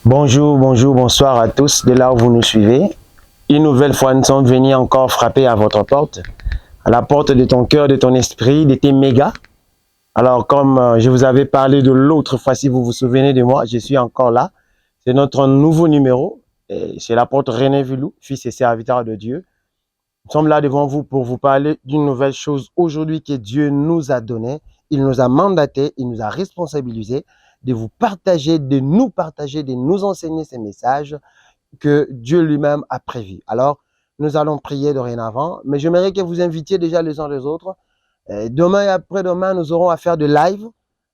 Bonjour, bonjour, bonsoir à tous de là où vous nous suivez. Une nouvelle fois, nous sommes venus encore frapper à votre porte, à la porte de ton cœur, de ton esprit, de tes mégas. Alors, comme je vous avais parlé de l'autre fois, si vous vous souvenez de moi, je suis encore là. C'est notre nouveau numéro. C'est l'apôtre René Vilou, fils et serviteur de Dieu. Nous sommes là devant vous pour vous parler d'une nouvelle chose aujourd'hui que Dieu nous a donnée. Il nous a mandaté, il nous a responsabilisés de vous partager, de nous enseigner ces messages que Dieu lui-même a prévus. Alors, nous allons prier dorénavant, mais j'aimerais que vous invitiez déjà les uns les autres. Demain et après-demain, nous aurons à faire de live,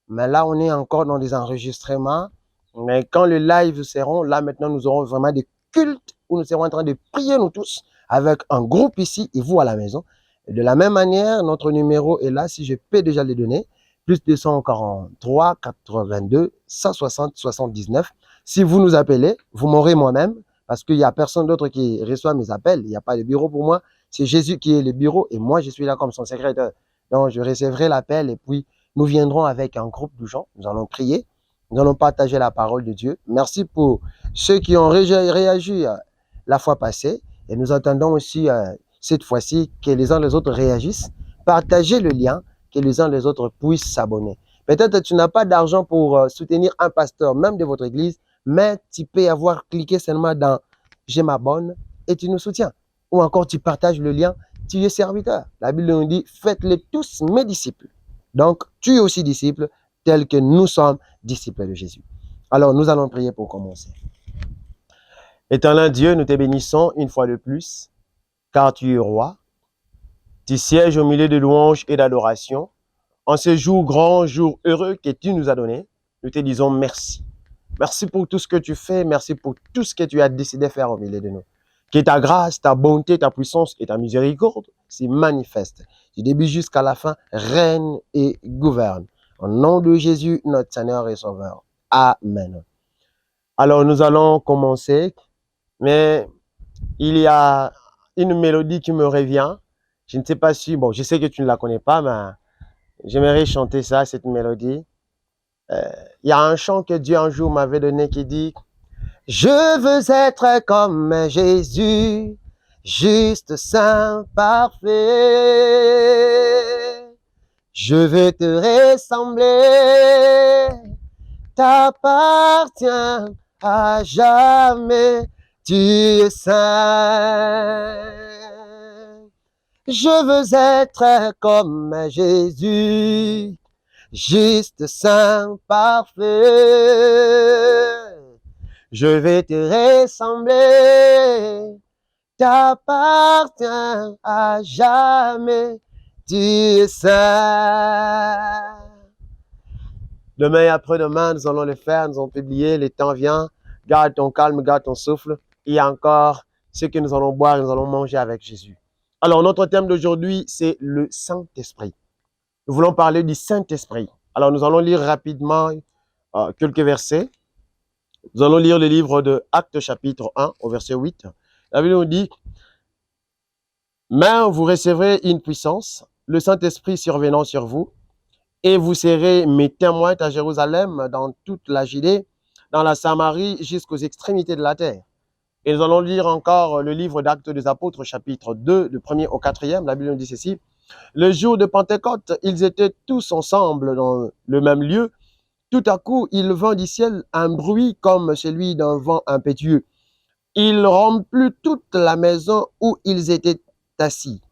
mais là, on est encore dans des enregistrements. Mais quand le live seront, là maintenant, nous aurons vraiment des cultes où nous serons en train de prier nous tous avec un groupe ici et vous à la maison. Et de la même manière, notre numéro est là, si je peux déjà les donner, plus 243 82 160 79. Si vous nous appelez, vous m'aurez moi-même, parce qu'il n'y a personne d'autre qui reçoit mes appels. Il n'y a pas de bureau pour moi. C'est Jésus qui est le bureau et moi, je suis là comme son secrétaire. Donc, je recevrai l'appel et puis nous viendrons avec un groupe de gens. Nous allons prier. Nous allons partager la parole de Dieu. Merci pour ceux qui ont réagi la fois passée. Et nous attendons aussi cette fois-ci que les uns les autres réagissent. Partagez le lien, que les uns les autres puissent s'abonner. Peut-être que tu n'as pas d'argent pour soutenir un pasteur, même de votre église, mais tu peux avoir cliqué seulement dans « Je m'abonne » et tu nous soutiens. Ou encore tu partages le lien, tu es serviteur. La Bible nous dit « Faites-les tous mes disciples ». Donc, tu es aussi disciple, tel que nous sommes disciples de Jésus. Alors, nous allons prier pour commencer. Éternel Dieu, nous te bénissons une fois de plus, car tu es roi. Tu sièges au milieu de louanges et d'adoration. En ce jour grand, jour heureux que tu nous as donné, nous te disons merci. Merci pour tout ce que tu fais, merci pour tout ce que tu as décidé de faire au milieu de nous. Que ta grâce, ta bonté, ta puissance et ta miséricorde s'y manifestent. Du début jusqu'à la fin, règne et gouverne. Au nom de Jésus, notre Seigneur et Sauveur. Amen. Alors, nous allons commencer, mais il y a une mélodie qui me revient. Je ne sais pas si, bon, je sais que tu ne la connais pas, mais j'aimerais chanter ça, cette mélodie. Il y a un chant que Dieu un jour m'avait donné qui dit « Je veux être comme Jésus, juste, saint, parfait. Je veux te ressembler, t'appartiens à jamais, tu es saint. Je veux être comme Jésus, juste, saint, parfait. Je vais te ressembler, t'appartiens à jamais, tu es saint. » Demain et après-demain, nous allons le faire, nous allons publier, le temps vient. Garde ton calme, garde ton souffle. Il y a encore ce que nous allons boire, nous allons manger avec Jésus. Alors, notre thème d'aujourd'hui, c'est le Saint-Esprit. Nous voulons parler du Saint-Esprit. Alors, nous allons lire rapidement quelques versets. Nous allons lire le livre de Actes chapitre 1 au verset 8. La Bible nous dit « Mais vous recevrez une puissance, le Saint-Esprit survenant sur vous, et vous serez mes témoins à Jérusalem, dans toute la Judée, dans la Samarie, jusqu'aux extrémités de la terre. » Et nous allons lire encore le livre d'Actes des Apôtres, chapitre 2, du 1er au 4e. La Bible nous dit ceci. « Le jour de Pentecôte, ils étaient tous ensemble dans le même lieu. Tout à coup, il vint du ciel un bruit comme celui d'un vent impétueux. Il remplit toute la maison où ils étaient assis.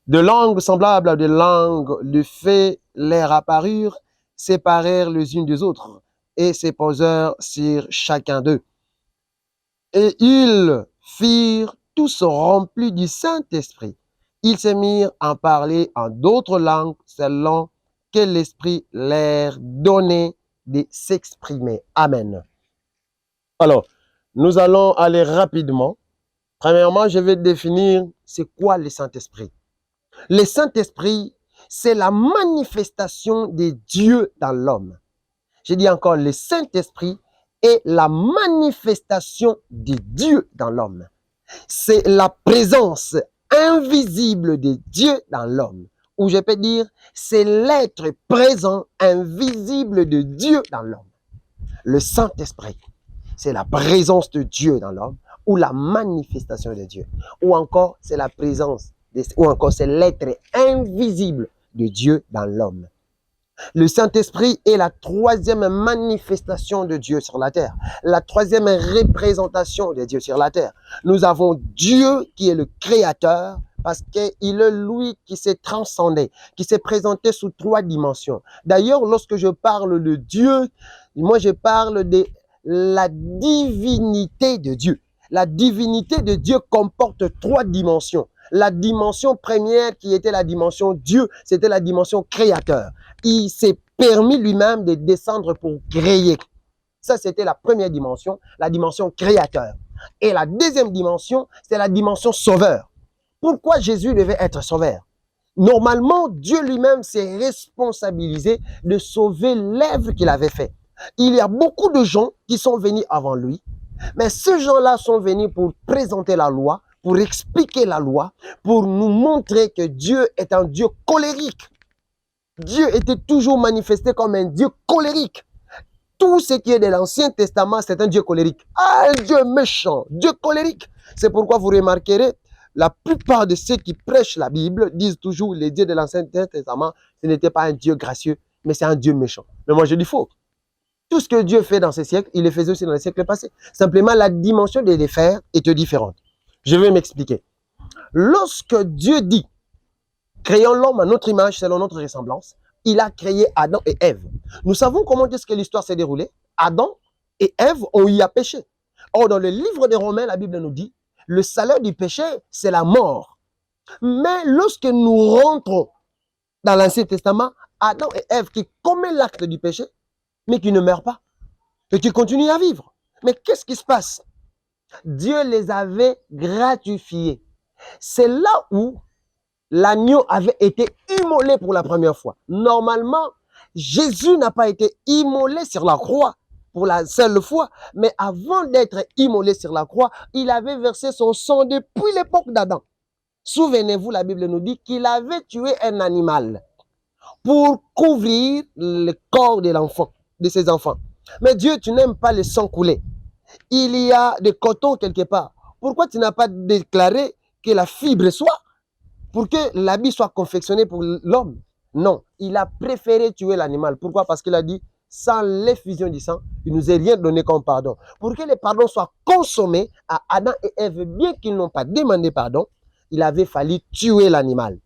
De langues semblables à des langues de feu leur apparurent, séparèrent les unes des autres, et se posèrent sur chacun d'eux. Et ils firent tous remplis du Saint-Esprit. Ils se mirent à parler en d'autres langues selon que l'Esprit leur donnait de s'exprimer. Amen. Alors, nous allons aller rapidement. Premièrement, je vais définir c'est quoi le Saint-Esprit. Le Saint-Esprit, c'est la manifestation de Dieu dans l'homme. Je dis encore, le Saint-Esprit est la manifestation de Dieu dans l'homme. C'est la présence invisible de Dieu dans l'homme. Ou je peux dire, c'est l'être présent invisible de Dieu dans l'homme. Le Saint-Esprit. c'est la présence de Dieu dans l'homme, ou la manifestation de Dieu, ou encore c'est la présence, ou encore c'est l'être invisible de Dieu dans l'homme. Le Saint-Esprit est la troisième manifestation de Dieu sur la terre, la troisième représentation de Dieu sur la terre. Nous avons Dieu qui est le Créateur, parce qu'il est lui qui s'est transcendé, qui s'est présenté sous 3 dimensions. D'ailleurs, lorsque je parle de Dieu, moi je parle de la divinité de Dieu. La divinité de Dieu comporte 3 dimensions. La dimension première qui était la dimension Dieu, c'était la dimension créateur. Il s'est permis lui-même de descendre pour créer. Ça, c'était la première dimension, la dimension créateur. Et la deuxième dimension, c'est la dimension sauveur. Pourquoi Jésus devait être sauveur? Normalement, Dieu lui-même s'est responsabilisé de sauver l'œuvre qu'il avait faite. Il y a beaucoup de gens qui sont venus avant lui, mais ces gens-là sont venus pour présenter la loi, pour expliquer la loi, pour nous montrer que Dieu est un Dieu colérique. Dieu était toujours manifesté comme un Dieu colérique. Tout ce qui est de l'Ancien Testament, c'est un Dieu colérique. Ah, un Dieu méchant, Dieu colérique. C'est pourquoi vous remarquerez, la plupart de ceux qui prêchent la Bible disent toujours les dieux de l'Ancien Testament, ce n'était pas un Dieu gracieux, mais c'est un Dieu méchant. Mais moi, je dis faux. Tout ce que Dieu fait dans ces siècles, il le faisait aussi dans les siècles passés. Simplement, la dimension de les faire est différente. Je vais m'expliquer. Lorsque Dieu dit, créons l'homme à notre image, selon notre ressemblance, il a créé Adam et Ève. Nous savons comment est-ce que l'histoire s'est déroulée. Adam et Ève ont eu à pécher. Or, dans le livre des Romains, la Bible nous dit, le salaire du péché, c'est la mort. Mais lorsque nous rentrons dans l'Ancien Testament, Adam et Ève qui commettent l'acte du péché, mais qui ne meurent pas, et qui continuent à vivre. Mais qu'est-ce qui se passe? Dieu les avait gratifiés. C'est là où l'agneau avait été immolé pour la première fois. Normalement, Jésus n'a pas été immolé sur la croix pour la seule fois, mais avant d'être immolé sur la croix, il avait versé son sang depuis l'époque d'Adam. Souvenez-vous, la Bible nous dit qu'il avait tué un animal pour couvrir le corps de l'enfant, de ses enfants. Mais Dieu, tu n'aimes pas le sang coulé. Il y a des cotons quelque part. Pourquoi tu n'as pas déclaré que la fibre soit pour que l'habit soit confectionné pour l'homme? Non, il a préféré tuer l'animal. Pourquoi? Parce qu'il a dit, sans l'effusion du sang, il ne nous est rien donné comme pardon. Pour que le pardon soit consommé à Adam et Ève, bien qu'ils n'ont pas demandé pardon, il avait fallu tuer l'animal.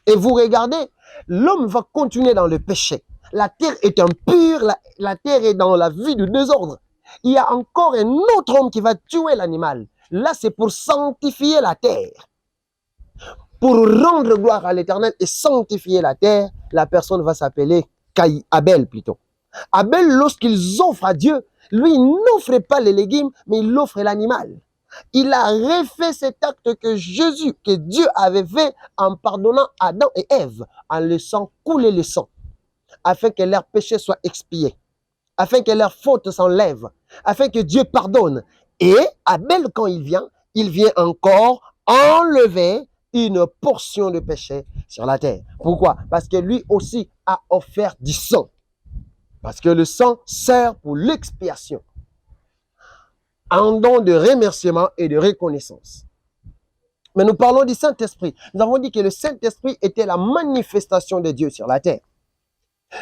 Et vous regardez, l'homme va continuer dans le péché. La terre est impure, la terre est dans la vie du désordre. Il y a encore un autre homme qui va tuer l'animal. Là, c'est pour sanctifier la terre. Pour rendre gloire à l'Éternel et sanctifier la terre, la personne va s'appeler Abel plutôt. Abel, lorsqu'ils offrent à Dieu, lui, il n'offre pas les légumes, mais il offre l'animal. Il a refait cet acte que Dieu avait fait en pardonnant Adam et Ève, en laissant couler le sang, afin que leur péché soit expié, afin que leur faute s'enlève, afin que Dieu pardonne. Et Abel, quand il vient encore enlever une portion de péché sur la terre. Pourquoi? Parce que lui aussi a offert du sang. Parce que le sang sert pour l'expiation. Un don de remerciement et de reconnaissance. Mais nous parlons du Saint-Esprit. Nous avons dit que le Saint-Esprit était la manifestation de Dieu sur la terre.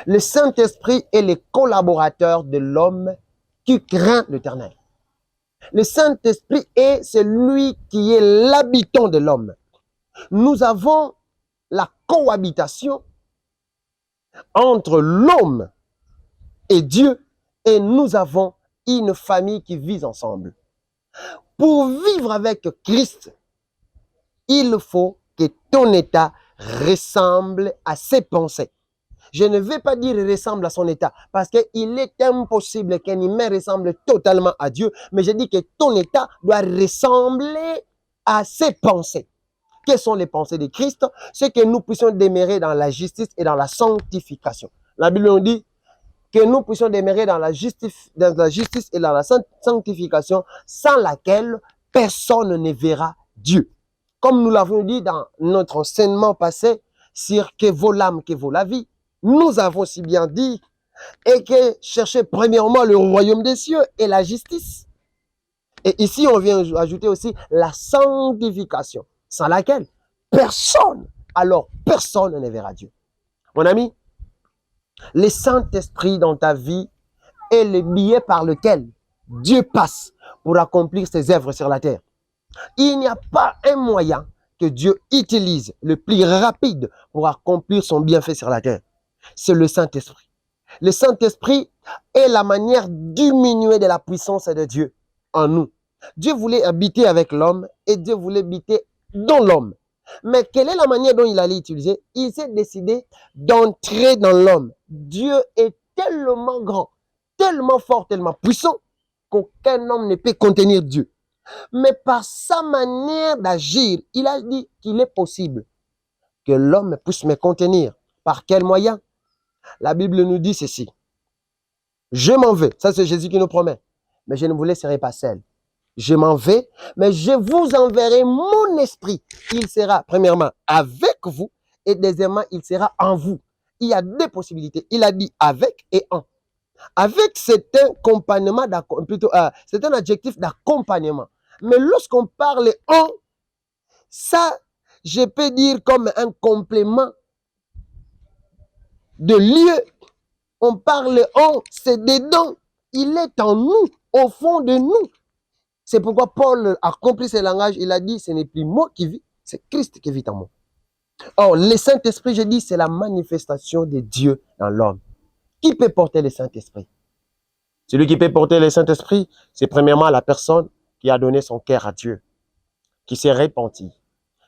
Le Saint-Esprit est le collaborateur de l'homme qui craint l'Éternel. Le Saint-Esprit est celui qui est l'habitant de l'homme. Nous avons la cohabitation entre l'homme et Dieu, et nous avons une famille qui vit ensemble. Pour vivre avec Christ, il faut que ton état ressemble à ses pensées. Je ne vais pas dire ressemble à son état, parce qu'il est impossible qu'un humain ressemble totalement à Dieu, mais je dis que ton état doit ressembler à ses pensées. Quelles sont les pensées de Christ? C'est que nous puissions demeurer dans la justice et dans la sanctification. La Bible nous dit que nous puissions demeurer dans la justice et dans la sanctification, sans laquelle personne ne verra Dieu. Comme nous l'avons dit dans notre enseignement passé sur que vaut l'âme, que vaut la vie, nous avons si bien dit et que cherchez premièrement le royaume des cieux et la justice. Et ici, on vient ajouter aussi la sanctification, sans laquelle personne, alors personne ne verra Dieu. Mon ami, le Saint-Esprit dans ta vie est le billet par lequel Dieu passe pour accomplir ses œuvres sur la terre. Il n'y a pas un moyen que Dieu utilise le plus rapide pour accomplir son bienfait sur la terre. C'est le Saint-Esprit. Le Saint-Esprit est la manière diminuée de la puissance de Dieu en nous. Dieu voulait habiter avec l'homme et Dieu voulait habiter dans l'homme. Mais quelle est la manière dont il allait utiliser? Il s'est décidé d'entrer dans l'homme. Dieu est tellement grand, tellement fort, tellement puissant qu'aucun homme ne peut contenir Dieu. Mais par sa manière d'agir, il a dit qu'il est possible que l'homme puisse me contenir. Par quel moyen? La Bible nous dit ceci. Je m'en vais. Ça, c'est Jésus qui nous promet. Mais je ne vous laisserai pas seul. Je m'en vais, mais je vous enverrai mon esprit. Il sera, premièrement, avec vous, et deuxièmement, il sera en vous. Il y a deux possibilités. Il a dit avec et en. Avec, c'est un accompagnement, plutôt, c'est un adjectif d'accompagnement. Mais lorsqu'on parle en, ça, je peux dire comme un complément de lieu. On parle en, c'est dedans. Il est en nous, au fond de nous. C'est pourquoi Paul a compris ce langage. Il a dit, ce n'est plus moi qui vis, c'est Christ qui vit en moi. Or, le Saint-Esprit, je dis, c'est la manifestation de Dieu dans l'homme. Qui peut porter le Saint-Esprit? Celui qui peut porter le Saint-Esprit, c'est premièrement la personne qui a donné son cœur à Dieu, qui s'est repenti,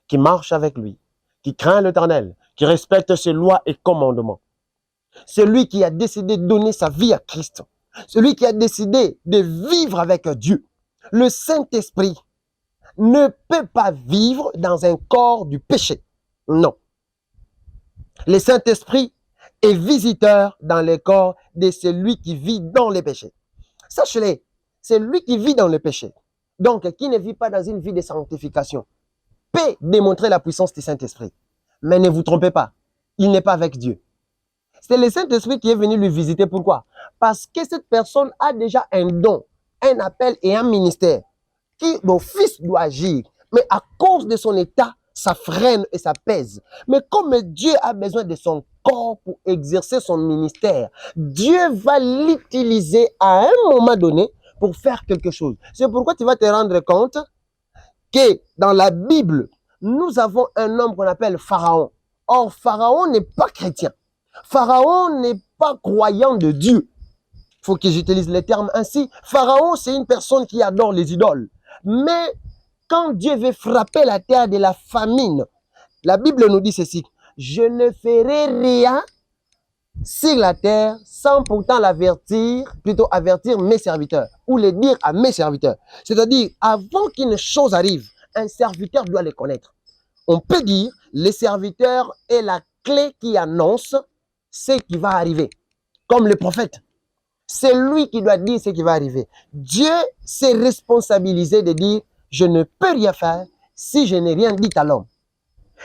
qui marche avec lui, qui craint l'Éternel, qui respecte ses lois et commandements. Celui qui a décidé de donner sa vie à Christ. Celui qui a décidé de vivre avec Dieu. Le Saint-Esprit ne peut pas vivre dans un corps du péché. Non. Le Saint-Esprit est visiteur dans le corps de celui qui vit dans le péché. Sachez-le, c'est lui qui vit dans le péché. Donc, qui ne vit pas dans une vie de sanctification peut démontrer la puissance du Saint-Esprit. Mais ne vous trompez pas, il n'est pas avec Dieu. C'est le Saint-Esprit qui est venu lui visiter. Pourquoi? Parce que cette personne a déjà un don, un appel et un ministère qui d'office doit agir. Mais à cause de son état, ça freine et ça pèse. Mais comme Dieu a besoin de son corps pour exercer son ministère, Dieu va l'utiliser à un moment donné pour faire quelque chose. C'est pourquoi tu vas te rendre compte que dans la Bible, nous avons un homme qu'on appelle Pharaon. Or, Pharaon n'est pas chrétien. Pharaon n'est pas croyant de Dieu. Il faut que j'utilise les termes ainsi. Pharaon, c'est une personne qui adore les idoles. Mais quand Dieu veut frapper la terre de la famine, la Bible nous dit ceci. Je ne ferai rien sur la terre sans pourtant l'avertir, plutôt avertir mes serviteurs ou le dire à mes serviteurs. C'est-à-dire, avant qu'une chose arrive, un serviteur doit le connaître. On peut dire, le serviteur est la clé qui annonce ce qui va arriver. Comme le prophète. C'est lui qui doit dire ce qui va arriver. Dieu s'est responsabilisé de dire, je ne peux rien faire si je n'ai rien dit à l'homme.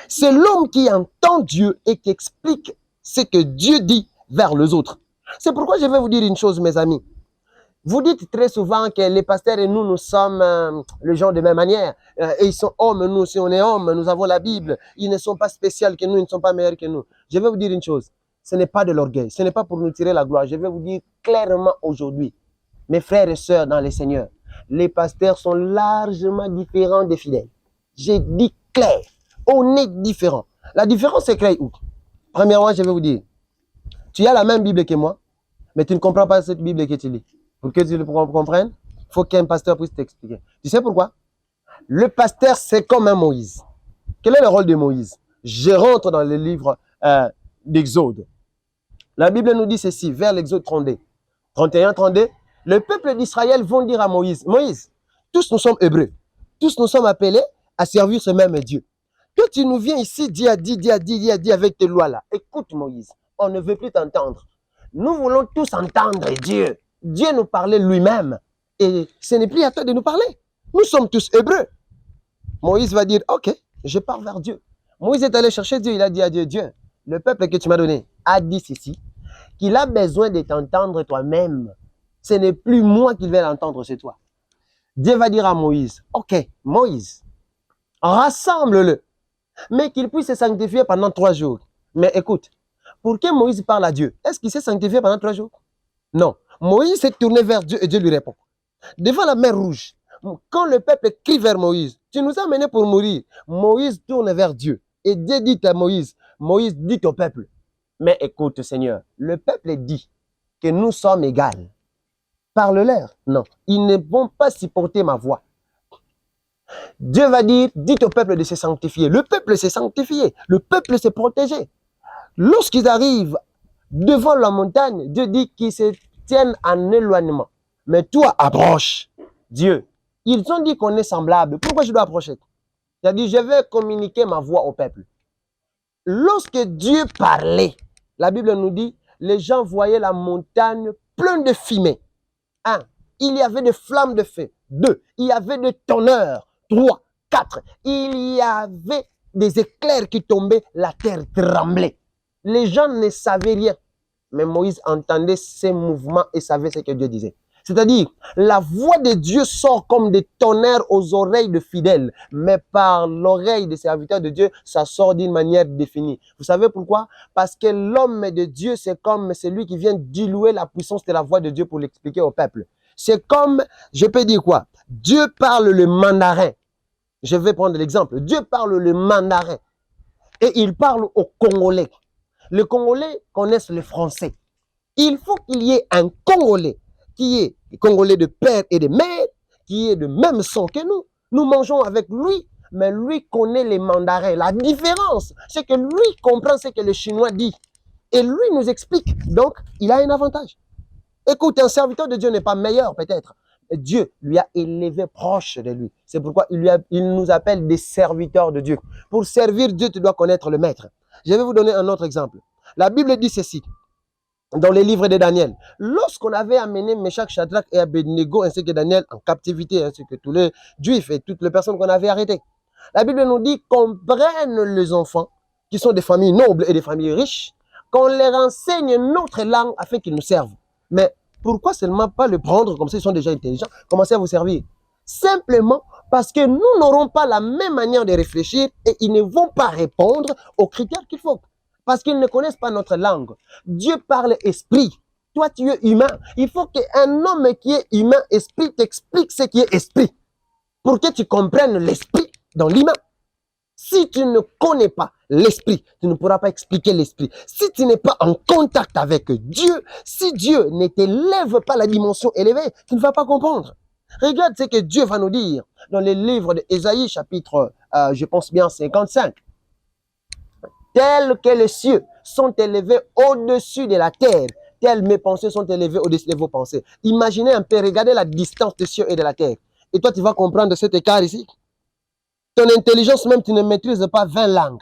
C'est l'homme qui entend Dieu et qui explique ce que Dieu dit vers les autres. C'est pourquoi je vais vous dire une chose, mes amis. Vous dites très souvent que les pasteurs et nous sommes les gens de même manière. Et ils sont hommes, nous aussi on est hommes, nous avons la Bible. Ils ne sont pas spéciaux que nous, ils ne sont pas meilleurs que nous. Je vais vous dire une chose. Ce n'est pas de l'orgueil, ce n'est pas pour nous tirer la gloire. Je vais vous dire clairement aujourd'hui, mes frères et sœurs dans le Seigneur, les pasteurs sont largement différents des fidèles. J'ai dit clair, on est différents. La différence c'est clair où? Premièrement, je vais vous dire, tu as la même Bible que moi, mais tu ne comprends pas cette Bible que tu lis. Pour que tu le comprennes, il faut qu'un pasteur puisse t'expliquer. Tu sais pourquoi? Le pasteur, c'est comme un Moïse. Quel est le rôle de Moïse? Je rentre dans le livre d'Exode. La Bible nous dit ceci, vers l'Exode 32. 31, 32. Le peuple d'Israël vont dire à Moïse, Moïse, tous nous sommes hébreux. Tous nous sommes appelés à servir ce même Dieu. Toi, tu nous viens ici, dis avec tes lois là. Écoute Moïse, on ne veut plus t'entendre. Nous voulons tous entendre Dieu. Dieu nous parlait lui-même. Et ce n'est plus à toi de nous parler. Nous sommes tous hébreux. Moïse va dire, ok, je pars vers Dieu. Moïse est allé chercher Dieu. Il a dit à Dieu, Dieu, le peuple que tu m'as donné a dit ceci. qu'il a besoin de t'entendre toi-même. Ce n'est plus moi qui vais l'entendre, c'est toi. Dieu va dire à Moïse, ok, Moïse, rassemble-le, mais qu'il puisse se sanctifier pendant 3 jours. Mais écoute, pour que Moïse parle à Dieu, est-ce qu'il s'est sanctifié pendant 3 jours? Non. Moïse s'est tourné vers Dieu et Dieu lui répond. Devant la mer Rouge, quand le peuple crie vers Moïse, tu nous as menés pour mourir. Moïse tourne vers Dieu et Dieu dit à Moïse, Moïse dit au peuple, mais écoute Seigneur, le peuple dit que nous sommes égaux. Parle-leur. Non, ils ne vont pas supporter ma voix. Dieu va dire, dites au peuple de se sanctifier. Le peuple s'est sanctifié, le peuple s'est protégé. Lorsqu'ils arrivent devant la montagne, Dieu dit qu'ils se tiennent en éloignement. Mais toi, approche. Dieu, ils ont dit qu'on est semblable. Pourquoi je dois approcher? Il a dit, je vais communiquer ma voix au peuple. Lorsque Dieu parlait, la Bible nous dit, les gens voyaient la montagne pleine de fumée. 1. Il y avait des flammes de feu. 2. Il y avait des tonneurs. 3. 4. Il y avait des éclairs qui tombaient, la terre tremblait. Les gens ne savaient rien. Mais Moïse entendait ces mouvements et savait ce que Dieu disait. C'est-à-dire, la voix de Dieu sort comme des tonnerres aux oreilles de fidèles, mais par l'oreille des serviteurs de Dieu, ça sort d'une manière définie. Vous savez pourquoi? Parce que l'homme de Dieu, c'est comme celui qui vient diluer la puissance de la voix de Dieu pour l'expliquer au peuple. C'est comme, je peux dire quoi? Dieu parle le mandarin. Je vais prendre l'exemple. Dieu parle le mandarin et il parle aux Congolais. Les Congolais connaissent le français. Il faut qu'il y ait un Congolais qui est Congolais de père et de mère, qui est de même sang que nous. Nous mangeons avec lui, mais lui connaît les mandarins. La différence, c'est que lui comprend ce que le Chinois dit. Et lui nous explique. Donc, il a un avantage. Écoute, un serviteur de Dieu n'est pas meilleur peut-être. Dieu lui a élevé proche de lui. C'est pourquoi il nous appelle des serviteurs de Dieu. Pour servir Dieu, tu dois connaître le maître. Je vais vous donner un autre exemple. La Bible dit ceci, dans les livres de Daniel. Lorsqu'on avait amené Meshach, Shadrach et Abednego, ainsi que Daniel, en captivité, ainsi que tous les Juifs et toutes les personnes qu'on avait arrêtées, la Bible nous dit qu'on prenne les enfants, qui sont des familles nobles et des familles riches, qu'on leur enseigne notre langue afin qu'ils nous servent. Mais pourquoi seulement pas le prendre comme s'ils sont déjà intelligents, commencer à vous servir? Simplement parce que nous n'aurons pas la même manière de réfléchir et ils ne vont pas répondre aux critères qu'il faut. Parce qu'ils ne connaissent pas notre langue. Dieu parle esprit. Toi, tu es humain. Il faut qu'un homme qui est humain, esprit, t'explique ce qui est esprit. Pour que tu comprennes l'esprit dans l'humain. Si tu ne connais pas l'esprit, tu ne pourras pas expliquer l'esprit. Si tu n'es pas en contact avec Dieu, si Dieu ne t'élève pas la dimension élevée, tu ne vas pas comprendre. Regarde ce que Dieu va nous dire dans les livres d'Ésaïe, chapitre, je pense bien, 55. Tels que les cieux sont élevés au-dessus de la terre, tels mes pensées sont élevées au-dessus de vos pensées. Imaginez un peu, regardez la distance des cieux et de la terre. Et toi, tu vas comprendre cet écart ici. Ton intelligence même, tu ne maîtrises pas 20 langues.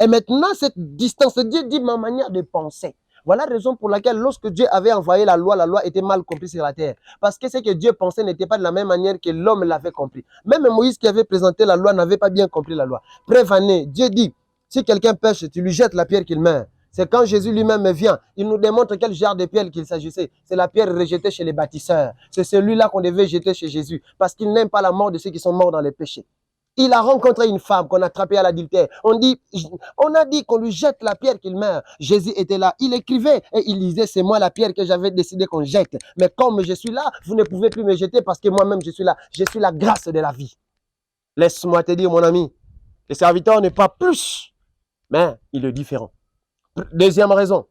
Et maintenant, cette distance, Dieu dit ma manière de penser. Voilà la raison pour laquelle lorsque Dieu avait envoyé la loi était mal comprise sur la terre. Parce que ce que Dieu pensait n'était pas de la même manière que l'homme l'avait compris. Même Moïse qui avait présenté la loi n'avait pas bien compris la loi. Prévenez, Dieu dit, si quelqu'un pêche, tu lui jettes la pierre qu'il meurt. C'est quand Jésus lui-même vient, il nous démontre quel genre de pierre qu'il s'agissait. C'est la pierre rejetée chez les bâtisseurs. C'est celui-là qu'on devait jeter chez Jésus. Parce qu'il n'aime pas la mort de ceux qui sont morts dans les péchés. Il a rencontré une femme qu'on a attrapée à l'adultère. On a dit qu'on lui jette la pierre qu'il meurt. Jésus était là. Il écrivait et il disait, c'est moi la pierre que j'avais décidé qu'on jette. Mais comme je suis là, vous ne pouvez plus me jeter parce que moi-même je suis là. Je suis la grâce de la vie. Laisse-moi te dire, mon ami, le serviteur n'est pas plus, mais il est différent. Deuxième raison,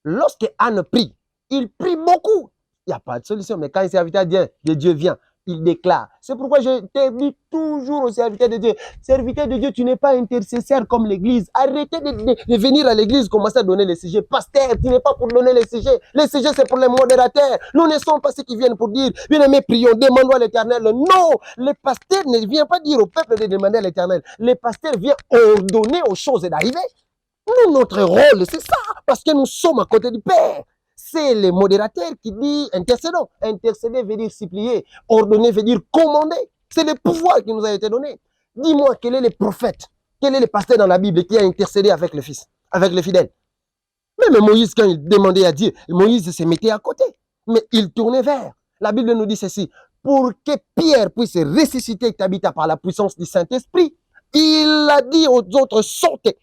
lorsque Anne prie, il prie beaucoup. Il n'y a pas de solution. Mais quand un serviteur vient, Dieu vient. Il déclare. C'est pourquoi je te dis toujours aux serviteurs de Dieu, serviteur de Dieu, tu n'es pas intercesseur comme l'église. Arrêtez de venir à l'église, commencer à donner les sujets. Pasteur, tu n'es pas pour donner les sujets. Les sujets, c'est pour les modérateurs. Nous ne sommes pas ceux qui viennent pour dire, bien-aimés, prions, demandons à l'éternel. Non, les pasteurs ne viennent pas dire au peuple de demander à l'éternel. Les pasteurs viennent ordonner aux choses d'arriver. Nous, notre rôle, c'est ça, parce que nous sommes à côté du Père. C'est le modérateur qui dit intercédons. Intercéder veut dire supplier. Ordonner veut dire commander. C'est le pouvoir qui nous a été donné. Dis-moi, quel est le prophète, quel est le pasteur dans la Bible qui a intercédé avec le Fils, avec le fidèle? Même Moïse, quand il demandait à Dieu, Moïse se mettait à côté. Mais il tournait vers. La Bible nous dit ceci. Pour que Pierre puisse ressusciter Tabitha par la puissance du Saint-Esprit, il a dit aux autres, sortez.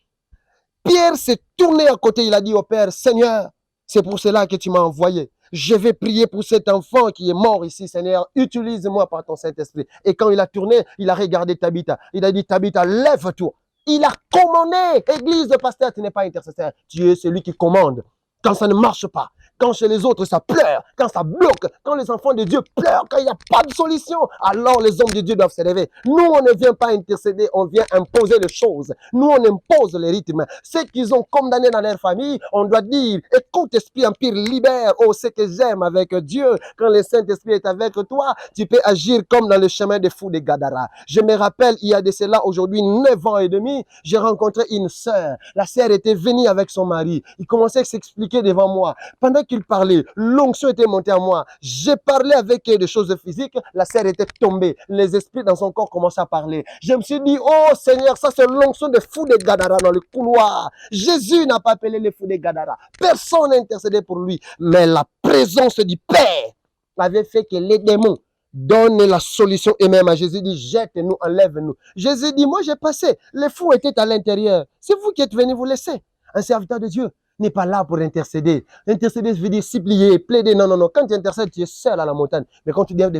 Pierre s'est tourné à côté, il a dit au Père, Seigneur, c'est pour cela que tu m'as envoyé. Je vais prier pour cet enfant qui est mort ici, Seigneur. Utilise-moi par ton Saint-Esprit. Et quand il a tourné, il a regardé Tabitha. Il a dit, Tabitha, lève-toi. Il a commandé. Église de pasteur, tu n'es pas intercesseur. Tu es celui qui commande. Quand ça ne marche pas, quand chez les autres ça pleure, quand ça bloque, quand les enfants de Dieu pleurent, quand il n'y a pas de solution, alors les hommes de Dieu doivent se lever. Nous, on ne vient pas intercéder, on vient imposer les choses. Nous, on impose les rythmes. Ceux qu'ils ont condamnés dans leur famille, on doit dire, écoute, Esprit Empire, libère. Oh, ce que j'aime avec Dieu, quand le Saint-Esprit est avec toi, tu peux agir comme dans le chemin des fous de Gadara. Je me rappelle, il y a de cela aujourd'hui 9 ans et demi, j'ai rencontré une sœur. La sœur était venue avec son mari. Il commençait à s'expliquer devant moi. Pendant qu'il parlait, l'onction était montée à moi. J'ai parlé avec elle de choses physiques. La sœur était tombée. Les esprits dans son corps commençaient à parler. Je me suis dit, oh Seigneur, ça c'est l'onction des fous de Gadara dans le couloir. Jésus n'a pas appelé les fous de Gadara. Personne n'a intercédé pour lui. Mais la présence du Père avait fait que les démons donnent la solution eux-mêmes à Jésus. Dit, jette-nous, enlève-nous. Jésus dit, moi j'ai passé. Les fous étaient à l'intérieur. C'est vous qui êtes venus vous laisser. Un serviteur de Dieu n'est pas là pour intercéder. Intercéder veut dire supplier, plaider. Non, non, non. Quand tu intercèdes, tu es seul à la montagne. Mais quand tu viens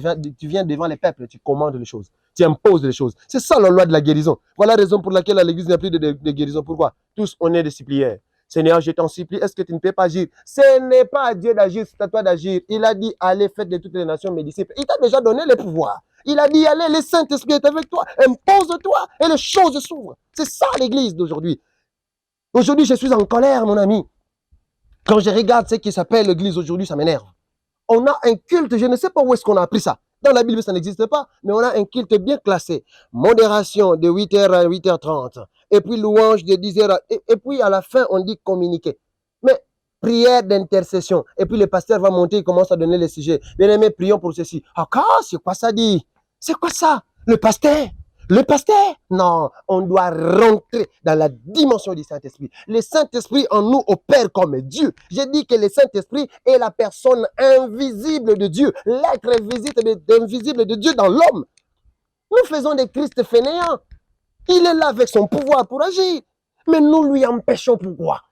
devant les peuples, tu commandes les choses. Tu imposes les choses. C'est ça la loi de la guérison. Voilà la raison pour laquelle à l'église n'a plus de guérison. Pourquoi? Tous, on est des supplieurs. Seigneur, je t'en supplie, est-ce que tu ne peux pas agir? Ce n'est pas à Dieu d'agir, c'est à toi d'agir. Il a dit, allez, faites de toutes les nations mes disciples. Il t'a déjà donné le pouvoir. Il a dit, allez, le Saint-Esprit est avec toi. Impose-toi et les choses s'ouvrent. C'est ça l'église d'aujourd'hui. Aujourd'hui, je suis en colère, mon ami. Quand je regarde ce qui s'appelle l'église aujourd'hui, ça m'énerve. On a un culte, je ne sais pas où est-ce qu'on a appris ça. Dans la Bible, ça n'existe pas, mais on a un culte bien classé. Modération de 8h à 8h30. Et puis louange de 10h à... Et puis à la fin, on dit communiquer. Mais prière d'intercession. Et puis le pasteur va monter, il commence à donner les sujets. Bien aimé, prions pour ceci. Ah, c'est quoi ça dit? C'est quoi ça? Le pasteur? Le pasteur? Non, on doit rentrer dans la dimension du Saint-Esprit. Le Saint-Esprit en nous opère comme Dieu. J'ai dit que le Saint-Esprit est la personne invisible de Dieu, l'être invisible de Dieu dans l'homme. Nous faisons des Christ fainéants. Il est là avec son pouvoir pour agir. Mais nous lui empêchons pourquoi?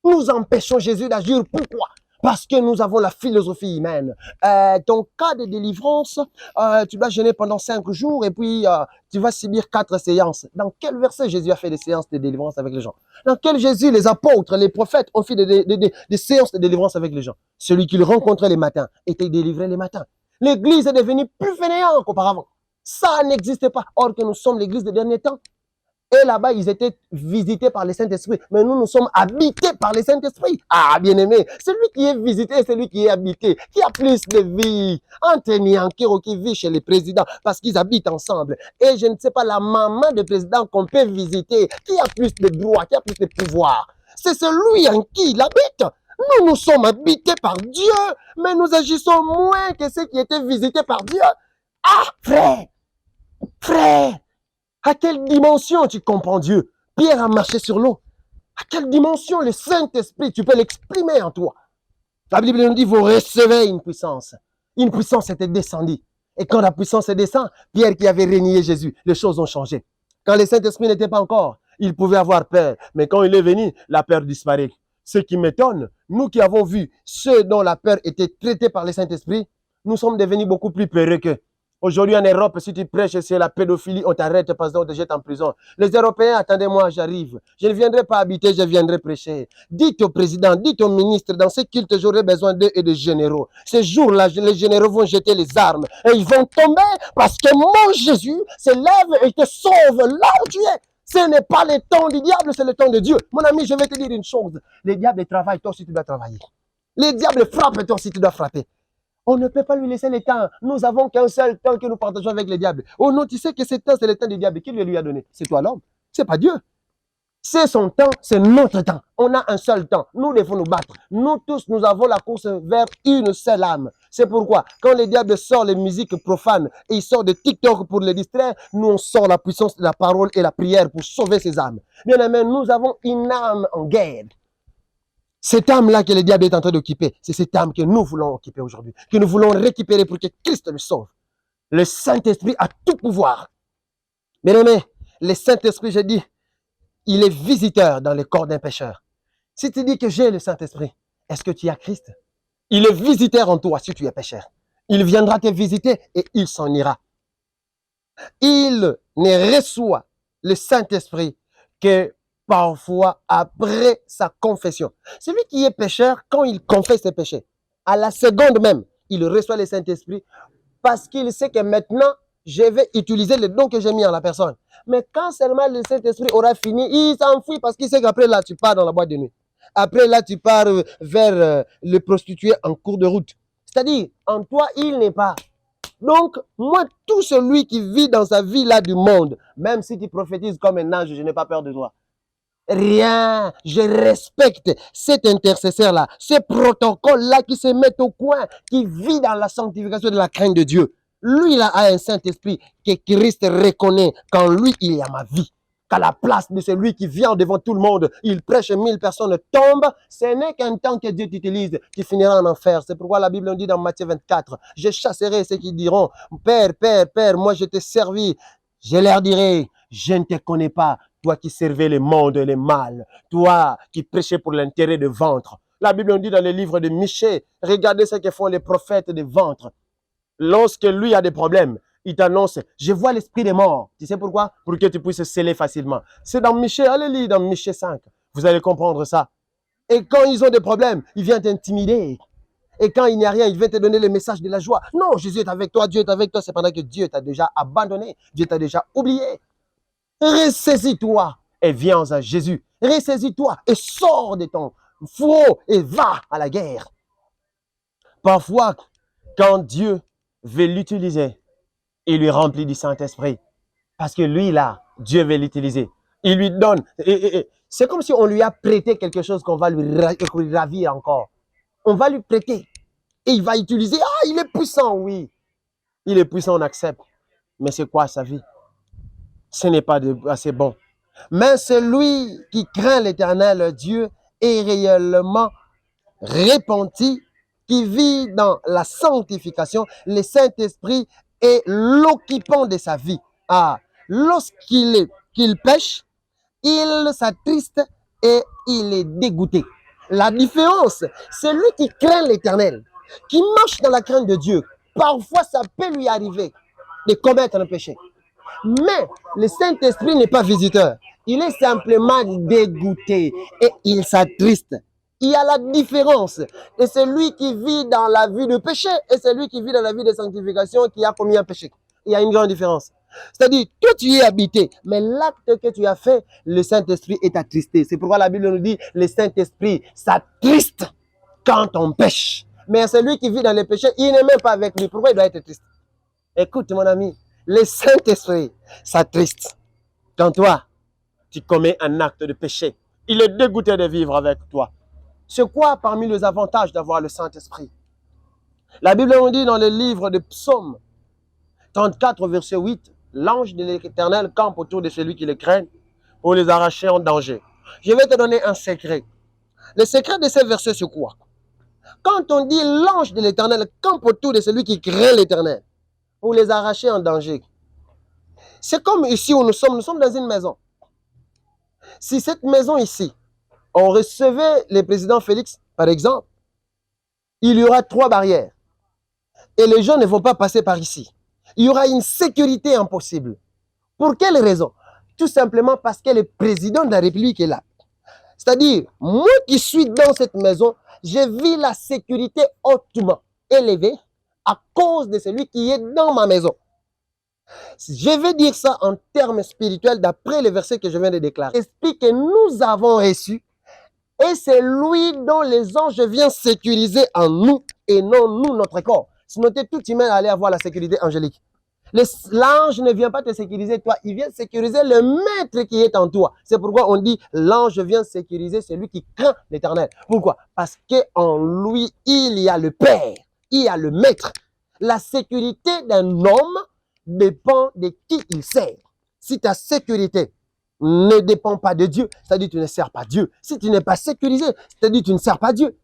Nous empêchons Jésus d'agir pourquoi? Parce que nous avons la philosophie humaine. Ton cas de délivrance, tu dois jeûner pendant 5 jours et puis tu vas subir 4 séances. Dans quel verset Jésus a fait des séances de délivrance avec les gens? Dans quel Jésus, les apôtres, les prophètes ont fait des séances de délivrance avec les gens? Celui qui le rencontrait les matins était délivré les matins. L'église est devenue plus fainéante qu'auparavant. Ça n'existe pas. Or que nous sommes l'église des derniers temps. Et là-bas, ils étaient visités par le Saint-Esprit. Mais nous, nous sommes habités par le Saint-Esprit. Ah, bien-aimé, celui qui est visité et celui qui est habité, qui a plus de vie. Anthony Ankero qui vit chez les présidents parce qu'ils habitent ensemble. Et je ne sais pas, la maman du président qu'on peut visiter, qui a plus de droits, qui a plus de pouvoir. C'est celui en qui il habite. Nous, nous sommes habités par Dieu, mais nous agissons moins que ceux qui étaient visités par Dieu. Ah, frère, à quelle dimension tu comprends Dieu? Pierre a marché sur l'eau. À quelle dimension le Saint-Esprit, tu peux l'exprimer en toi? La Bible nous dit, vous recevez une puissance. Une puissance était descendue. Et quand la puissance est descendue, Pierre qui avait renié Jésus, les choses ont changé. Quand le Saint-Esprit n'était pas encore, il pouvait avoir peur. Mais quand il est venu, la peur disparaît. Ce qui m'étonne, nous qui avons vu ceux dont la peur était traitée par le Saint-Esprit, nous sommes devenus beaucoup plus peureux qu'eux. Aujourd'hui en Europe, si tu prêches sur la pédophilie, on t'arrête parce qu'on te jette en prison. Les Européens, attendez-moi, j'arrive. Je ne viendrai pas habiter, je viendrai prêcher. Dites au président, dites au ministre, dans ce culte, j'aurai besoin d'eux et de généraux. Ces jours-là, les généraux vont jeter les armes et ils vont tomber parce que mon Jésus se lève et te sauve là où tu es. Ce n'est pas le temps du diable, c'est le temps de Dieu. Mon ami, je vais te dire une chose. Les diables travaillent, toi aussi tu dois travailler. Les diables frappent, toi aussi tu dois frapper. On ne peut pas lui laisser le temps. Nous avons qu'un seul temps que nous partageons avec les diables. Oh non, tu sais que ce temps, c'est le temps du diable. Qui lui a donné? C'est toi l'homme. C'est pas Dieu. C'est son temps, c'est notre temps. On a un seul temps. Nous devons nous battre. Nous tous, nous avons la course vers une seule âme. C'est pourquoi, quand le diable sort les musiques profanes et il sort de TikTok pour les distraire, nous on sort la puissance de la parole et la prière pour sauver ces âmes. Bien aimé, nous avons une âme en guerre. Cette âme-là que le diable est en train d'occuper, c'est cette âme que nous voulons occuper aujourd'hui, que nous voulons récupérer pour que Christ le sauve. Le Saint-Esprit a tout pouvoir. Bien-aimé, le Saint-Esprit, j'ai dit, il est visiteur dans le corps d'un pécheur. Si tu dis que j'ai le Saint-Esprit, est-ce que tu as Christ? Il est visiteur en toi si tu es pécheur. Il viendra te visiter et il s'en ira. Il ne reçoit le Saint-Esprit que parfois après sa confession. Celui qui est pécheur, quand il confesse ses péchés, à la seconde même, il reçoit le Saint-Esprit parce qu'il sait que maintenant, je vais utiliser le don que j'ai mis en la personne. Mais quand seulement le Saint-Esprit aura fini, il s'enfuit parce qu'il sait qu'après là, tu pars dans la boîte de nuit. Après là, tu pars vers le prostitué en cours de route. C'est-à-dire, en toi, il n'est pas. Donc, moi, tout celui qui vit dans sa vie là du monde, même si tu prophétises comme un ange, je n'ai pas peur de toi. Rien, je respecte cet intercesseur-là, ce protocole-là qui se met au coin, qui vit dans la sanctification de la crainte de Dieu. Lui, il a un Saint-Esprit que Christ reconnaît qu'en lui, il y a ma vie. Qu'à la place de celui qui vient devant tout le monde, il prêche 1000 personnes tombent, ce n'est qu'un temps que Dieu t'utilise qui finira en enfer. C'est pourquoi la Bible nous dit dans Matthieu 24, je chasserai ceux qui diront, Père, Père, Père, moi je t'ai servi. Je leur dirai, je ne te connais pas, toi qui servais le monde et le mal, toi qui prêchais pour l'intérêt de ventre. La Bible nous dit dans le livre de Michée, regardez ce que font les prophètes de ventre. Lorsque lui a des problèmes, il t'annonce, je vois l'esprit des morts. Tu sais pourquoi? Pour que tu puisses sceller facilement. C'est dans Michée, allez lire dans Michée 5. Vous allez comprendre ça. Et quand ils ont des problèmes, il vient t'intimider. Et quand il n'y a rien, il vient te donner le message de la joie. Non, Jésus est avec toi, Dieu est avec toi. C'est pendant que Dieu t'a déjà abandonné. Dieu t'a déjà oublié. Ressaisis-toi et viens à Jésus. Ressaisis-toi et sors de ton fourreau et va à la guerre. Parfois, quand Dieu veut l'utiliser, il lui remplit du Saint-Esprit. Parce que lui, là, Dieu veut l'utiliser. Il lui donne. C'est comme si on lui a prêté quelque chose qu'on va lui ravir encore. On va lui prêter. Et il va utiliser. Ah, il est puissant, oui. Il est puissant, on accepte. Mais c'est quoi sa vie? Ce n'est pas assez bon. Mais celui qui craint l'Éternel, Dieu, est réellement repenti, qui vit dans la sanctification, le Saint-Esprit est l'occupant de sa vie. Ah, lorsqu'il pêche, il s'attriste et il est dégoûté. La différence, celui qui craint l'Éternel, qui marche dans la crainte de Dieu, parfois ça peut lui arriver de commettre un péché. Mais le Saint-Esprit n'est pas visiteur. Il est simplement dégoûté et il s'attriste. Il y a la différence. Et celui qui vit dans la vie de péché et celui qui vit dans la vie de sanctification qui a commis un péché. Il y a une grande différence. C'est-à-dire, toi tu y es habité, mais l'acte que tu as fait, le Saint-Esprit est attristé. C'est pourquoi la Bible nous dit, le Saint-Esprit s'attriste quand on pêche. Mais celui qui vit dans le péché, il n'est même pas avec lui. Pourquoi il doit être triste? Écoute mon ami, le Saint-Esprit s'attriste quand toi, tu commets un acte de péché. Il est dégoûté de vivre avec toi. C'est quoi parmi les avantages d'avoir le Saint-Esprit? La Bible nous dit dans le livre de Psaume 34, verset 8, l'ange de l'Éternel campe autour de celui qui le craint pour les arracher en danger. Je vais te donner un secret. Le secret de ces versets, c'est quoi? Quand on dit l'ange de l'Éternel campe autour de celui qui craint l'Éternel pour les arracher en danger, c'est comme ici où nous sommes dans une maison. Si cette maison ici, on recevait le président Félix, par exemple, il y aura 3 barrières. Et les gens ne vont pas passer par ici. Il y aura une sécurité impossible. Pour quelle raison? Tout simplement parce que le président de la République est là. C'est-à-dire, moi qui suis dans cette maison, je vis la sécurité hautement élevée à cause de celui qui est dans ma maison. Je vais dire ça en termes spirituels d'après le verset que je viens de déclarer. Explique que nous avons reçu et c'est lui dont les anges viennent sécuriser en nous et non nous notre corps. Sinon, tout humain allait avoir la sécurité angélique. L'ange ne vient pas te sécuriser toi, il vient sécuriser le maître qui est en toi. C'est pourquoi on dit l'ange vient sécuriser celui qui craint l'Éternel. Pourquoi? Parce qu'en lui, il y a le Père, il y a le maître. La sécurité d'un homme dépend de qui il sert. Si ta sécurité ne dépend pas de Dieu, c'est-à-dire tu ne sers pas Dieu. Si tu n'es pas sécurisé, c'est-à-dire tu ne sers pas Dieu.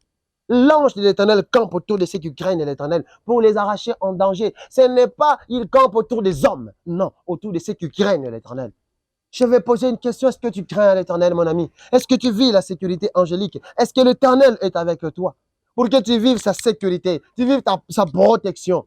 L'ange de l'Éternel campe autour de ceux qui craignent l'Éternel pour les arracher en danger. Ce n'est pas il campe autour des hommes, non, autour de ceux qui craignent l'Éternel. Je vais poser une question, est-ce que tu crains l'Éternel, mon ami? Est-ce que tu vis la sécurité angélique? Est-ce que l'Éternel est avec toi? Pour que tu vives sa sécurité, tu vives sa protection.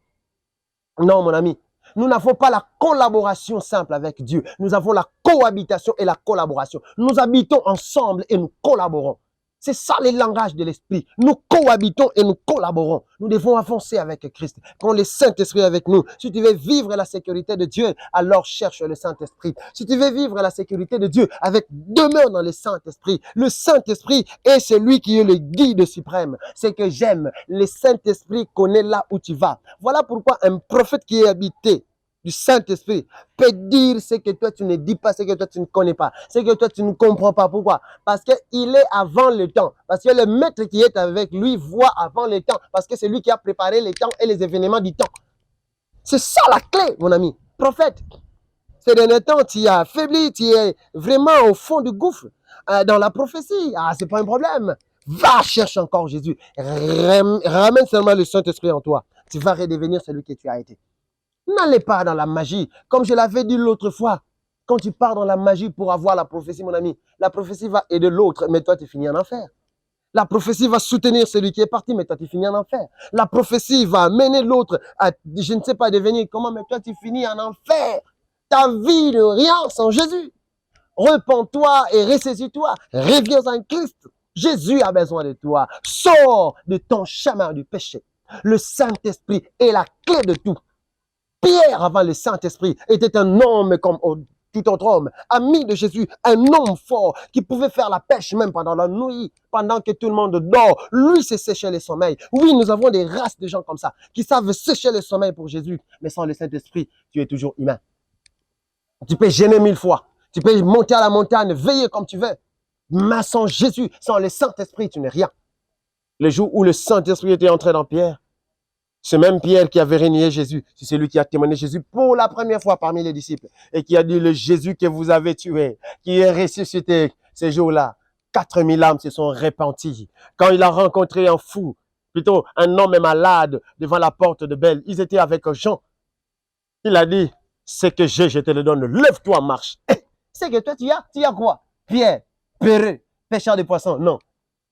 Non, mon ami. Nous n'avons pas la collaboration simple avec Dieu. Nous avons la cohabitation et la collaboration. Nous habitons ensemble et nous collaborons. C'est ça le langage de l'esprit. Nous cohabitons et nous collaborons. Nous devons avancer avec Christ. Quand le Saint-Esprit est avec nous, si tu veux vivre la sécurité de Dieu, alors cherche le Saint-Esprit. Si tu veux vivre la sécurité de Dieu, demeure dans le Saint-Esprit. Le Saint-Esprit est celui qui est le guide suprême. C'est que j'aime. Le Saint-Esprit connaît là où tu vas. Voilà pourquoi un prophète qui est habité du Saint-Esprit peut dire ce que toi tu ne dis pas, ce que toi tu ne connais pas, ce que toi tu ne comprends pas. Pourquoi? Parce qu'il est avant le temps. Parce que le maître qui est avec lui voit avant le temps. Parce que c'est lui qui a préparé les temps et les événements du temps. C'est ça la clé, mon ami. Prophète. Ces derniers temps, tu es affaibli, tu es vraiment au fond du gouffre. Dans la prophétie, c'est pas un problème. Va chercher encore Jésus. Ramène seulement le Saint-Esprit en toi. Tu vas redevenir celui que tu as été. N'allez pas dans la magie. Comme je l'avais dit l'autre fois, quand tu pars dans la magie pour avoir la prophétie, mon ami, la prophétie va aider l'autre, mais toi, tu finis en enfer. La prophétie va soutenir celui qui est parti, mais toi, tu finis en enfer. La prophétie va amener l'autre à, je ne sais pas devenir comment, mais toi, tu finis en enfer. Ta vie n'est rien sans Jésus. Repends-toi et ressaisis-toi. Reviens en Christ. Jésus a besoin de toi. Sors de ton chemin du péché. Le Saint-Esprit est la clé de tout. Pierre, avant le Saint-Esprit, était un homme comme tout autre homme, ami de Jésus, un homme fort qui pouvait faire la pêche même pendant la nuit, pendant que tout le monde dort. Lui, c'est sécher le sommeil. Oui, nous avons des races de gens comme ça qui savent sécher le sommeil pour Jésus, mais sans le Saint-Esprit, tu es toujours humain. Tu peux gêner 1000 fois, tu peux monter à la montagne, veiller comme tu veux, mais sans Jésus, sans le Saint-Esprit, tu n'es rien. Le jour où le Saint-Esprit était entré dans Pierre, c'est même Pierre qui avait renié Jésus. C'est celui qui a témoigné Jésus pour la première fois parmi les disciples. Et qui a dit, le Jésus que vous avez tué, qui est ressuscité ces jours-là. 4000 âmes se sont repenties. Quand il a rencontré un fou, plutôt un homme malade devant la porte de Belle, ils étaient avec Jean. Il a dit, ce que j'ai, je te le donne. Lève-toi, marche. C'est que toi, tu as quoi? Pierre, Péré, pêcheur de poissons. Non,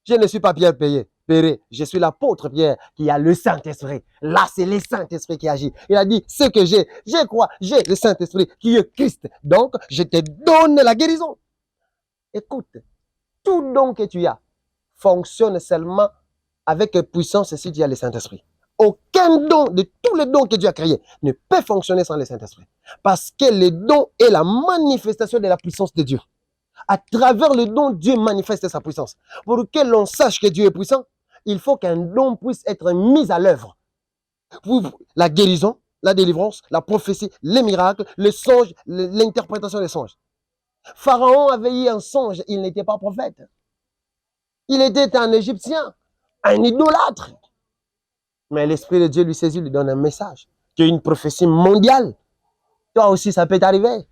je ne suis pas Pierre Payé. Je suis l'apôtre Pierre qui a le Saint-Esprit. Là, c'est le Saint-Esprit qui agit. Il a dit, ce que j'ai quoi? J'ai le Saint-Esprit qui est Christ. Donc, je te donne la guérison. Écoute, tout don que tu as fonctionne seulement avec puissance si tu as le Saint-Esprit. Aucun don de tous les dons que Dieu a créés ne peut fonctionner sans le Saint-Esprit. Parce que le don est la manifestation de la puissance de Dieu. À travers le don, Dieu manifeste sa puissance. Pour que l'on sache que Dieu est puissant, il faut qu'un don puisse être mis à l'œuvre. La guérison, la délivrance, la prophétie, les miracles, le songe, l'interprétation des songes. Pharaon avait eu un songe, il n'était pas prophète. Il était un Égyptien, un idolâtre. Mais l'Esprit de Dieu lui saisit, lui donne un message, qui est une prophétie mondiale. Toi aussi, ça peut t'arriver.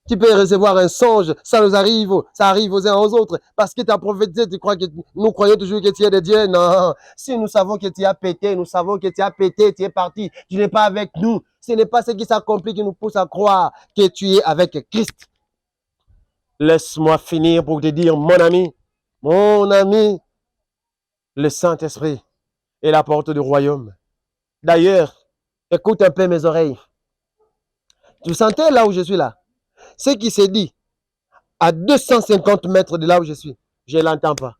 Tu peux recevoir un songe, ça arrive aux uns aux autres. Parce que tu as prophétisé, tu crois que nous croyons toujours que tu es de Dieu. Non, si nous savons que tu as pété, tu es parti, tu n'es pas avec nous. Ce n'est pas ce qui s'accomplit qui nous pousse à croire que tu es avec Christ. Laisse-moi finir pour te dire, mon ami, le Saint-Esprit est la porte du royaume. D'ailleurs, écoute un peu mes oreilles. Tu sentais là où je suis là? Ce qui s'est dit à 250 mètres de là où je suis, je ne l'entends pas.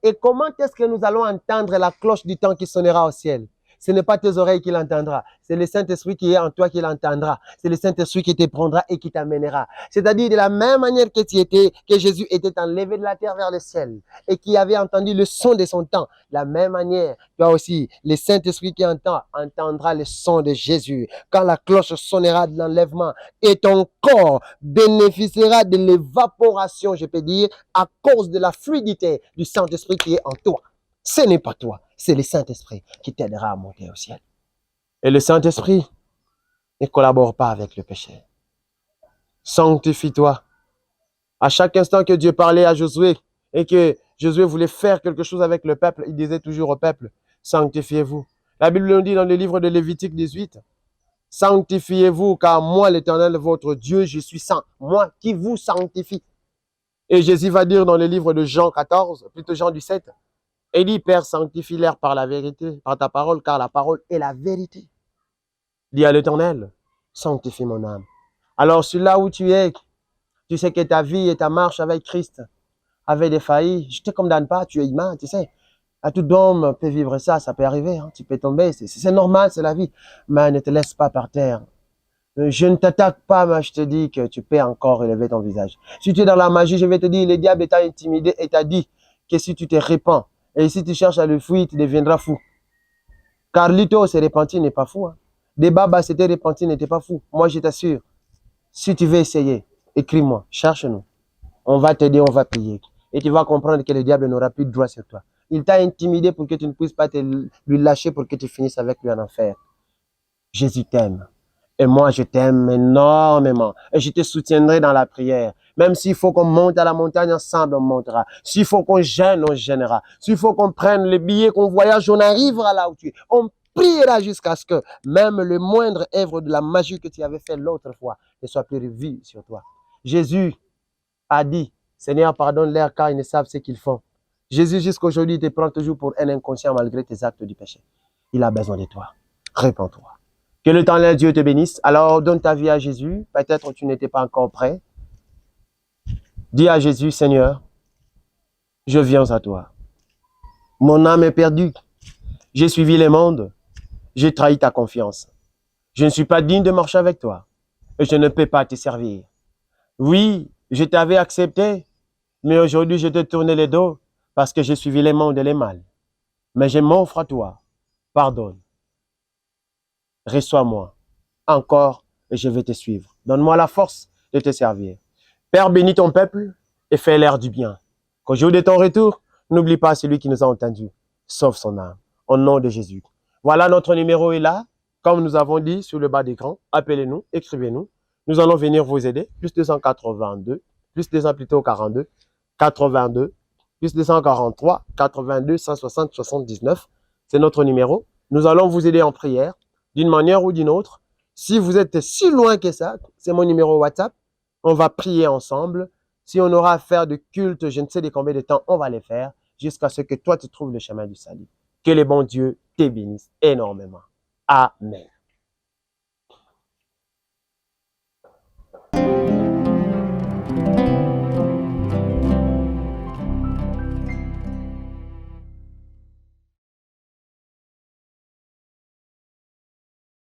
Et comment est-ce que nous allons entendre la cloche du temps qui sonnera au ciel? Ce n'est pas tes oreilles qui l'entendra. C'est le Saint-Esprit qui est en toi qui l'entendra. C'est le Saint-Esprit qui te prendra et qui t'amènera. C'est-à-dire de la même manière que que Jésus était enlevé de la terre vers le ciel et qui avait entendu le son de son temps. De la même manière, toi aussi, le Saint-Esprit qui entendra le son de Jésus. Quand la cloche sonnera de l'enlèvement et ton corps bénéficiera de l'évaporation, je peux dire, à cause de la fluidité du Saint-Esprit qui est en toi. Ce n'est pas toi, c'est le Saint-Esprit qui t'aidera à monter au ciel. Et le Saint-Esprit ne collabore pas avec le péché. Sanctifie-toi À chaque instant que Dieu parlait à Josué et que Josué voulait faire quelque chose avec le peuple, il disait toujours au peuple, sanctifiez-vous. La Bible nous dit dans le livre de Lévitique 18, sanctifiez-vous car moi, l'Éternel, votre Dieu, je suis saint. Moi qui vous sanctifie. Et Jésus va dire dans le livre de Jean 14, plutôt Jean 17, il dit, Père, sanctifie-les par la vérité, par ta parole, car la parole est la vérité. Dis à l'Éternel, sanctifie mon âme. Alors, sur là où tu es, tu sais que ta vie et ta marche avec Christ avait des failles. Je te condamne pas, tu es humain, tu sais. À tout homme peut vivre ça, ça peut arriver. Hein. Tu peux tomber, c'est normal, c'est la vie. Mais ne te laisse pas par terre. Je ne t'attaque pas, mais je te dis que tu peux encore élever ton visage. Si tu es dans la magie, je vais te dire, le diable t'a intimidé et t'a dit que si tu te répands et si tu cherches à le fuir, tu deviendras fou. Carlito s'est repenti, n'est pas fou. Hein. Debaba s'était repenti, n'était pas fou. Moi, je t'assure, si tu veux essayer, écris-moi, cherche-nous. On va t'aider, on va prier. Et tu vas comprendre que le diable n'aura plus de droit sur toi. Il t'a intimidé pour que tu ne puisses pas lui lâcher pour que tu finisses avec lui en enfer. Jésus t'aime. Et moi, je t'aime énormément. Et je te soutiendrai dans la prière. Même s'il faut qu'on monte à la montagne ensemble, on montera. S'il faut qu'on gêne, on gênera. S'il faut qu'on prenne les billets, qu'on voyage, on arrivera là où tu es. On priera jusqu'à ce que même le moindre œuvre de la magie que tu avais fait l'autre fois ne soit plus revue sur toi. Jésus a dit, Seigneur, pardonne-leur car ils ne savent ce qu'ils font. Jésus, jusqu'à aujourd'hui, te prend toujours pour un inconscient malgré tes actes du péché. Il a besoin de toi. Réponds-toi. Que le temps de Dieu te bénisse. Alors, donne ta vie à Jésus. Peut-être tu n'étais pas encore prêt. Dis à Jésus, Seigneur, je viens à toi. Mon âme est perdue. J'ai suivi le monde. J'ai trahi ta confiance. Je ne suis pas digne de marcher avec toi. Et je ne peux pas te servir. Oui, je t'avais accepté, mais aujourd'hui je te tourne le dos parce que j'ai suivi les mondes et les mal. Mais je m'offre à toi. Pardonne. Reçois-moi encore et je vais te suivre. Donne-moi la force de te servir. Père, bénis ton peuple et fais-leur du bien. Qu'au jour de ton retour, n'oublie pas celui qui nous a entendus. Sauve son âme. Au nom de Jésus. Voilà, notre numéro est là. Comme nous avons dit sur le bas d'écran, appelez-nous, écrivez-nous. Nous allons venir vous aider. Plus 282, plus 200 plutôt 42, 82, plus 243, 82, 160, 79. C'est notre numéro. Nous allons vous aider en prière d'une manière ou d'une autre. Si vous êtes si loin que ça, c'est mon numéro WhatsApp. On va prier ensemble. Si on aura à faire de culte, je ne sais de combien de temps on va les faire, jusqu'à ce que toi tu trouves le chemin du salut. Que le bon Dieu te bénisse énormément. Amen.